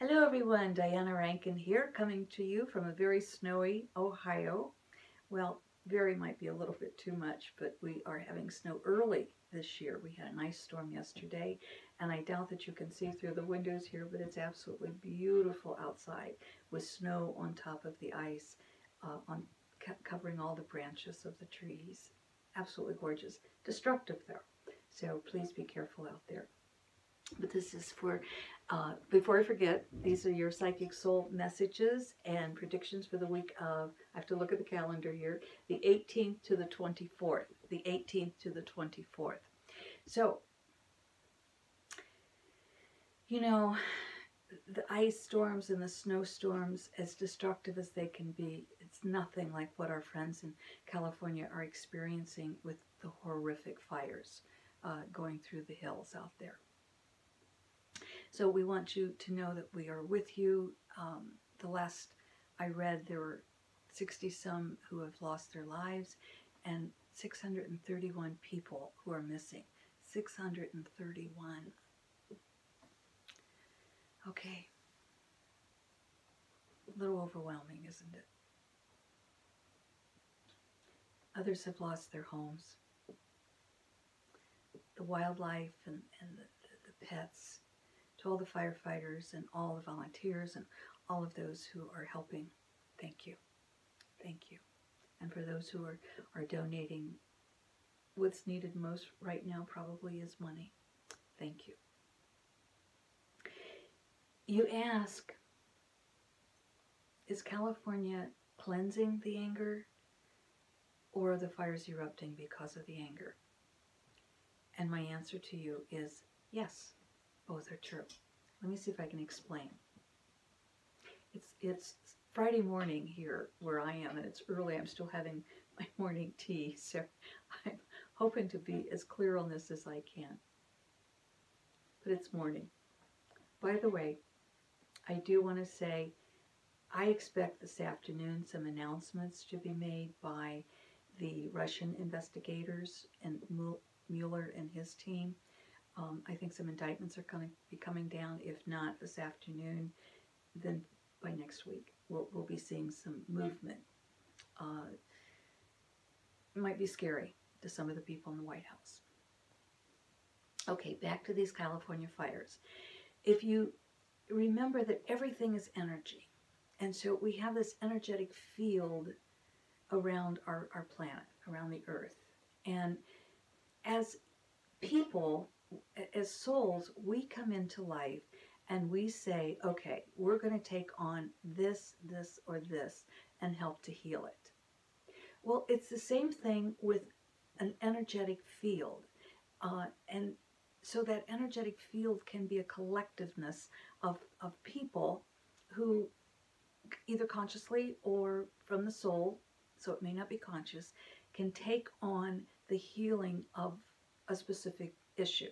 Hello everyone, Diana Rankin here, coming to you from a very snowy Ohio. Well, very might be a little bit too much, but we are having snow early this year. We had an ice storm yesterday, and I doubt that you can see through the windows here, but it's absolutely beautiful outside with snow on top of the ice, covering all the branches of the trees. Absolutely gorgeous. Destructive though, so please be careful out there. But this is for, before I forget, these are your Psychic Soul messages and predictions for the week of, I have to look at the calendar here, the 18th to the 24th. The 18th to the 24th. So, you know, the ice storms and the snowstorms, as destructive as they can be, it's nothing like what our friends in California are experiencing with the horrific fires going through the hills out there. So we want you to know that we are with you. The last I read, there were 60-some who have lost their lives and 631 people who are missing. 631. Okay. A little overwhelming, isn't it? Others have lost their homes. The wildlife and the pets. To all the firefighters and all the volunteers and all of those who are helping, thank you. Thank you. And for those who are donating, what's needed most right now probably is money. Thank you. You ask, is California cleansing the anger, or are the fires erupting because of the anger? And my answer to you is yes. Both are true. Let me see if I can explain. It's Friday morning here where I am, and it's early. I'm still having my morning tea, so I'm hoping to be as clear on this as I can. But it's morning. By the way, I do want to say I expect this afternoon some announcements to be made by the Russian investigators and Mueller and his team. I think some indictments are going to be coming down. If not this afternoon, then by next week we'll be seeing some movement. It might be scary to some of the people in the White House. Okay, back to these California fires. If you remember that everything is energy, and so we have this energetic field around our planet, around the Earth. And as people, as souls, we come into life and we say, okay, we're going to take on this, or this and help to heal it. Well, it's the same thing with an energetic field. And so that energetic field can be a collectiveness of people who either consciously or from the soul, so it may not be conscious, can take on the healing of a specific issue.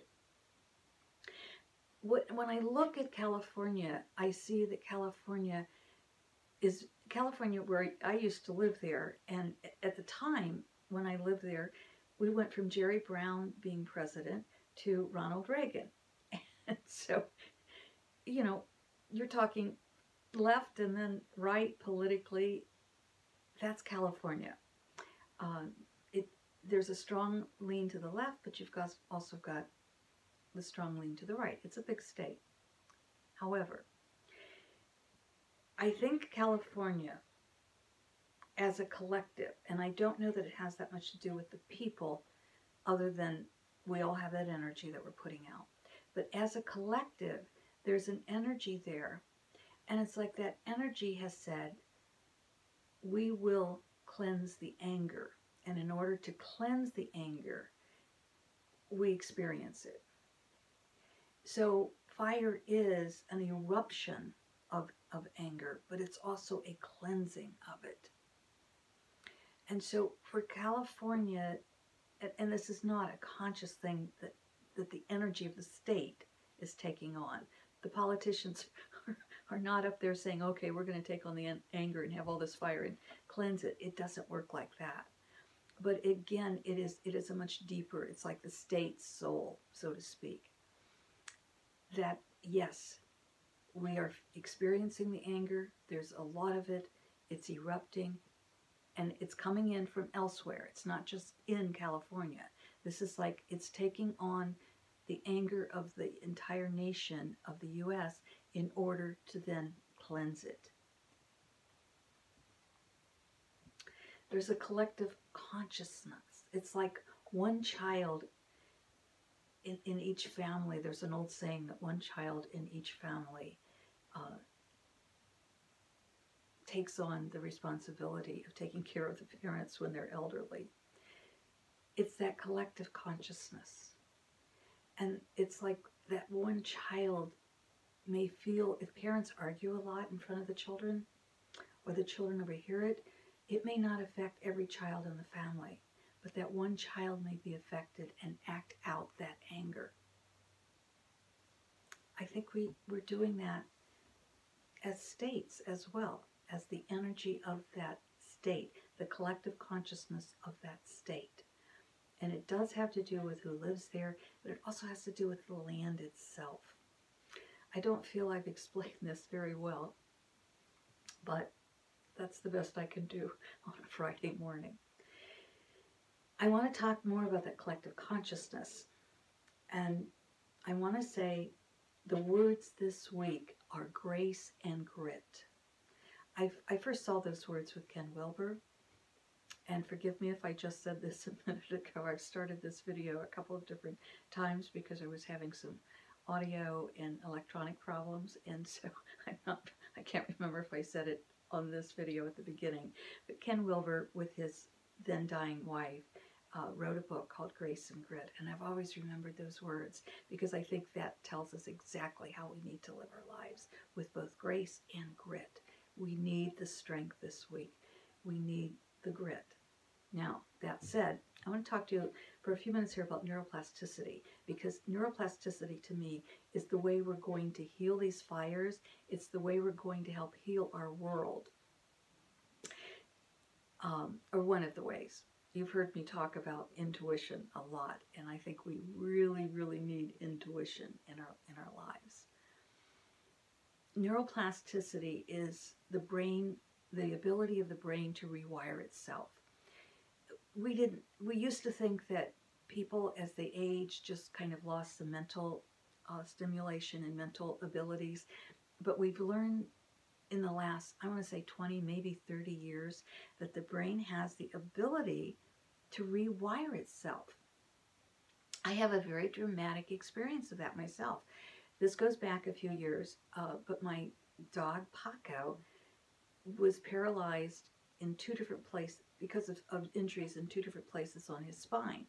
When I look at California, I see that California where I used to live there, and at the time when I lived there, we went from Jerry Brown being president to Ronald Reagan. And so, you know, you're talking left and then right politically. That's California. There's a strong lean to the left, but you've also got the strong lean to the right. It's a big state. However, I think California as a collective, and I don't know that it has that much to do with the people other than we all have that energy that we're putting out. But as a collective, there's an energy there, and it's like that energy has said, we will cleanse the anger. And in order to cleanse the anger, we experience it. So fire is an eruption of anger, but it's also a cleansing of it. And so for California, and this is not a conscious thing that the energy of the state is taking on. The politicians are not up there saying, okay, we're going to take on the anger and have all this fire and cleanse it. It doesn't work like that. But again, it is a much deeper, it's like the state's soul, so to speak. That, yes, we are experiencing the anger. There's a lot of it. It's erupting, and it's coming in from elsewhere. It's not just in California. This is like it's taking on the anger of the entire nation of the U.S. in order to then cleanse it. There's a collective consciousness. It's like one child in each family. There's an old saying that one child in each family takes on the responsibility of taking care of the parents when they're elderly. It's that collective consciousness. And it's like that one child may feel, if parents argue a lot in front of the children, or the children overhear it, it may not affect every child in the family, but that one child may be affected and act out that anger. I think we're doing that as states as well, as the energy of that state, the collective consciousness of that state. And it does have to do with who lives there, but it also has to do with the land itself. I don't feel I've explained this very well, but that's the best I can do on a Friday morning. I want to talk more about that collective consciousness. And I want to say the words this week are grace and grit. I first saw those words with Ken Wilber. And forgive me if I just said this a minute ago. I've started this video a couple of different times because I was having some audio and electronic problems. And so I can't remember if I said it on this video at the beginning. But Ken Wilber, with his then dying wife, wrote a book called Grace and Grit. And I've always remembered those words because I think that tells us exactly how we need to live our lives, with both grace and grit. We need the strength this week. We need the grit. Now, that said, I want to talk to you for a few minutes here about neuroplasticity, because neuroplasticity to me is the way we're going to heal these fires. It's the way we're going to help heal our world, or one of the ways. You've heard me talk about intuition a lot, and I think we really, really need intuition in our lives. Neuroplasticity is the brain, the ability of the brain to rewire itself. We used to think that people, as they age, just kind of lost the mental stimulation and mental abilities, but we've learned in the last, I want to say 20, maybe 30 years, that the brain has the ability to rewire itself. I have a very dramatic experience of that myself. This goes back a few years, but my dog, Paco, was paralyzed in 2 different places because of injuries in 2 different places on his spine.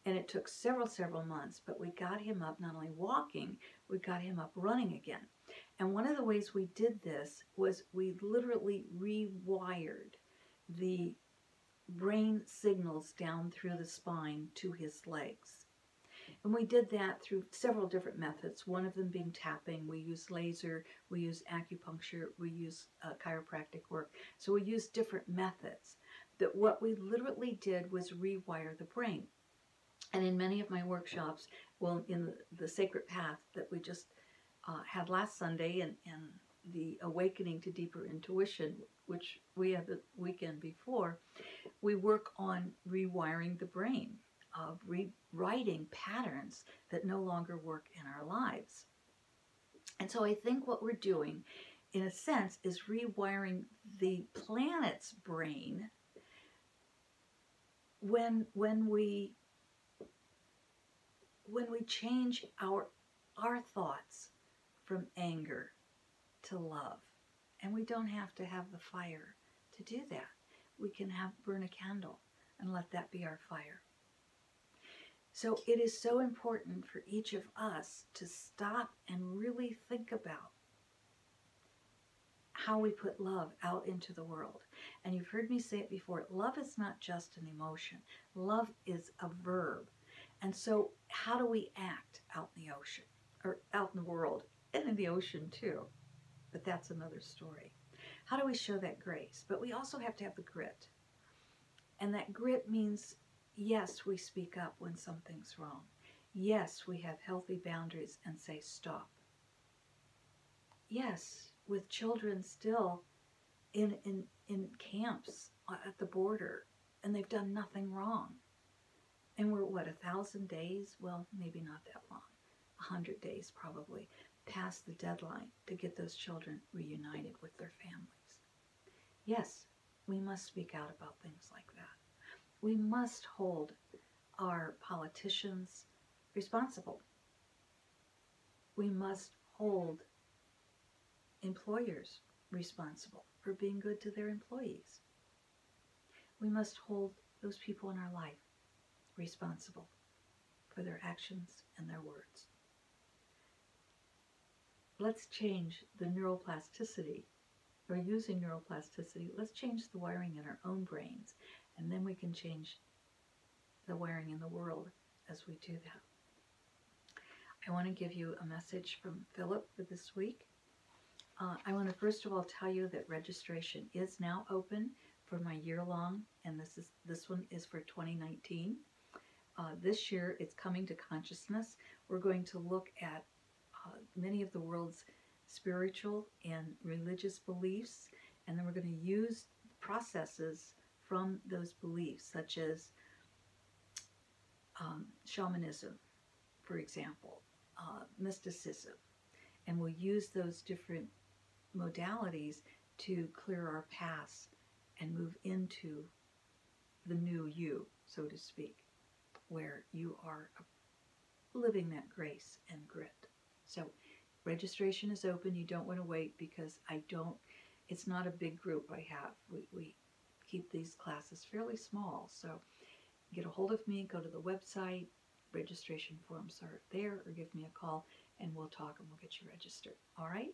And it took several months, but we got him up, not only walking, we got him up running again. And one of the ways we did this was we literally rewired the brain signals down through the spine to his legs. And we did that through several different methods, one of them being tapping. We use laser, we use acupuncture, we use chiropractic work. So we use different methods. That what we literally did was rewire the brain. And in many of my workshops, well, in the Sacred Path that we just had last Sunday, and the Awakening to Deeper Intuition, which we had the weekend before, we work on rewiring the brain, of rewriting patterns that no longer work in our lives. And so I think what we're doing, in a sense, is rewiring the planet's brain when we change our thoughts from anger to love. And we don't have to have the fire to do that. We can burn a candle and let that be our fire. So it is so important for each of us to stop and really think about how we put love out into the world. And you've heard me say it before, love is not just an emotion. Love is a verb. And so how do we act out in the ocean, or out in the world, and in the ocean too? But that's another story. How do we show that grace? But we also have to have the grit. And that grit means, yes, we speak up when something's wrong. Yes, we have healthy boundaries and say stop. yes, with children still in camps at the border, and they've done nothing wrong. And we're, what, 1,000 days? Well, maybe not that long. 100 days probably past the deadline to get those children reunited with their families. Yes, we must speak out about things like that. We must hold our politicians responsible. We must hold employers responsible for being good to their employees. We must hold those people in our life responsible for their actions and their words. Let's change the neuroplasticity, or using neuroplasticity, let's change the wiring in our own brains, and then we can change the wiring in the world as we do that. I want to give you a message from Philip for this week. I want to first of all tell you that registration is now open for my year-long, and this one is for 2019. This year it's coming to consciousness. We're going to look at many of the world's spiritual and religious beliefs, and then we're going to use processes from those beliefs, such as shamanism, for example, mysticism, and we'll use those different modalities to clear our past and move into the new you, so to speak, where you are living that grace and grit. So registration is open. You don't want to wait, because it's not a big group I have. We keep these classes fairly small. So get a hold of me, go to the website, registration forms are there, or give me a call and we'll talk and we'll get you registered. All right?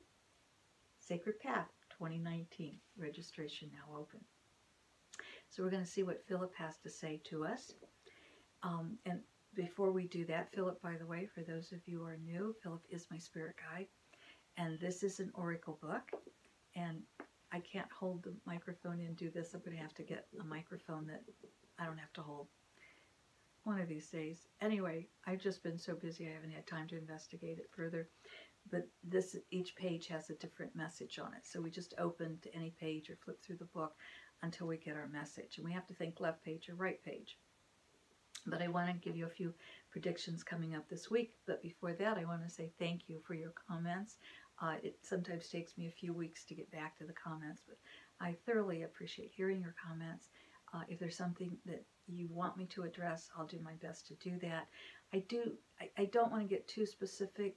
Sacred Path 2019, registration now open. So we're going to see what Philip has to say to us. And before we do that, Philip, by the way, for those of you who are new, Philip is my spirit guide. And this is an oracle book. And I can't hold the microphone and do this. I'm going to have to get a microphone that I don't have to hold one of these days. Anyway, I've just been so busy I haven't had time to investigate it further. But each page has a different message on it. So we just open to any page or flip through the book until we get our message. And we have to think left page or right page. But I want to give you a few predictions coming up this week. But before that, I want to say thank you for your comments. It sometimes takes me a few weeks to get back to the comments, but I thoroughly appreciate hearing your comments. If there's something that you want me to address, I'll do my best to do that. I don't want to get too specific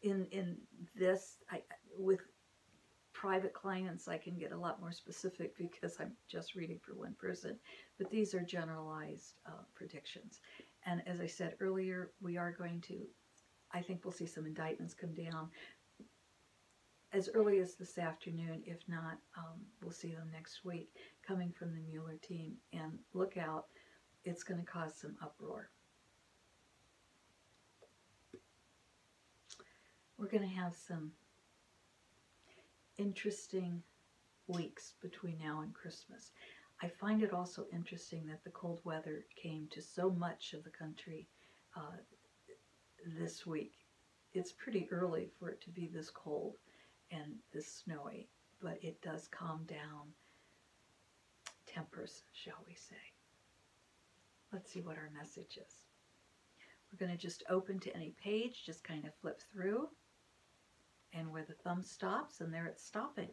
in this. With private clients, I can get a lot more specific because I'm just reading for one person, but these are generalized predictions. And as I said earlier, we are going to, I think we'll see some indictments come down as early as this afternoon. If not, we'll see them next week coming from the Mueller team. And look out, it's going to cause some uproar. We're going to have some interesting weeks between now and Christmas. I find it also interesting that the cold weather came to so much of the country this week. It's pretty early for it to be this cold and this snowy, but it does calm down tempers, shall we say. Let's see what our message is. We're going to just open to any page, just kind of flip through, and where the thumb stops, and there it's stopping.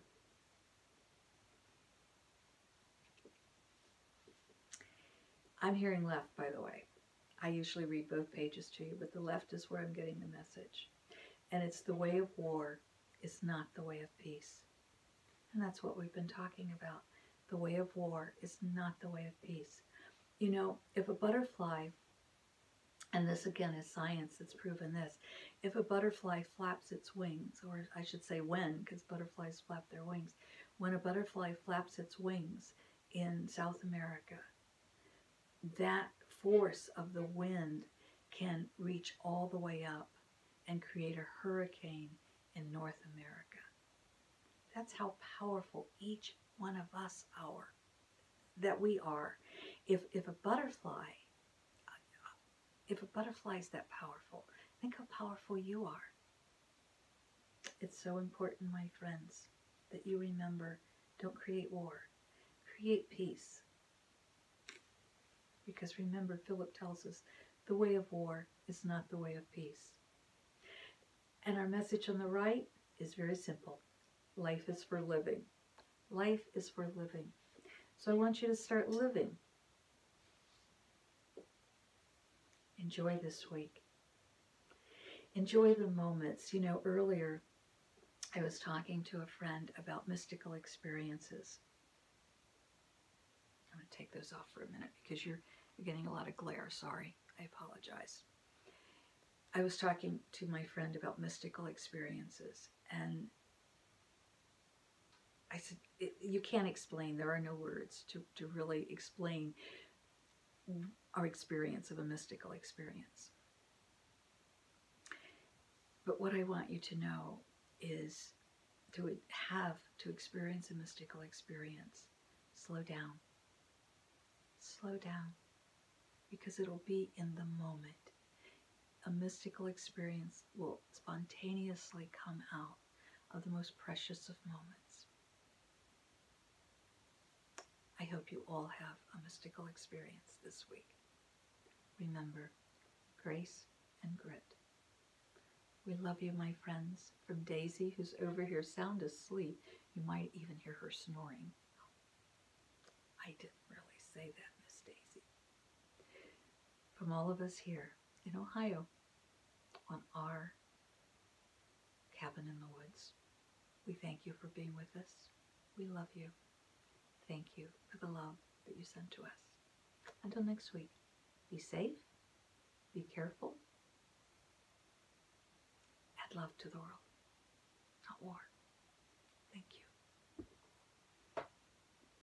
I'm hearing left, by the way. I usually read both pages to you, but the left is where I'm getting the message. And it's the way of war is not the way of peace. And that's what we've been talking about. The way of war is not the way of peace. You know, if a butterfly, and this again is science that's proven this, if a butterfly flaps its wings, or I should say when, because butterflies flap their wings, when a butterfly flaps its wings in South America, that force of the wind can reach all the way up and create a hurricane in North America. That's how powerful each one of us are, that we are. If a butterfly is that powerful, Think how powerful you are. It's so important, my friends, that you remember, don't create war. Create peace. Because remember, Philip tells us, the way of war is not the way of peace. And our message on the right is very simple. Life is for living. Life is for living. So I want you to start living. Enjoy this week. Enjoy the moments. You know, earlier I was talking to a friend about mystical experiences. I'm going to take those off for a minute because you're getting a lot of glare. Sorry. I apologize. I was talking to my friend about mystical experiences, and I said, you can't explain. There are no words to really explain our experience of a mystical experience. But what I want you to know is to experience a mystical experience, slow down. Slow down, because it'll be in the moment. A mystical experience will spontaneously come out of the most precious of moments. I hope you all have a mystical experience this week. Remember, grace and grit. We love you, my friends. From Daisy, who's over here sound asleep. You might even hear her snoring. I didn't really say that, Miss Daisy. From all of us here in Ohio, on our cabin in the woods, we thank you for being with us. We love you. Thank you for the love that you send to us. Until next week, be safe, be careful, add love to the world, not war.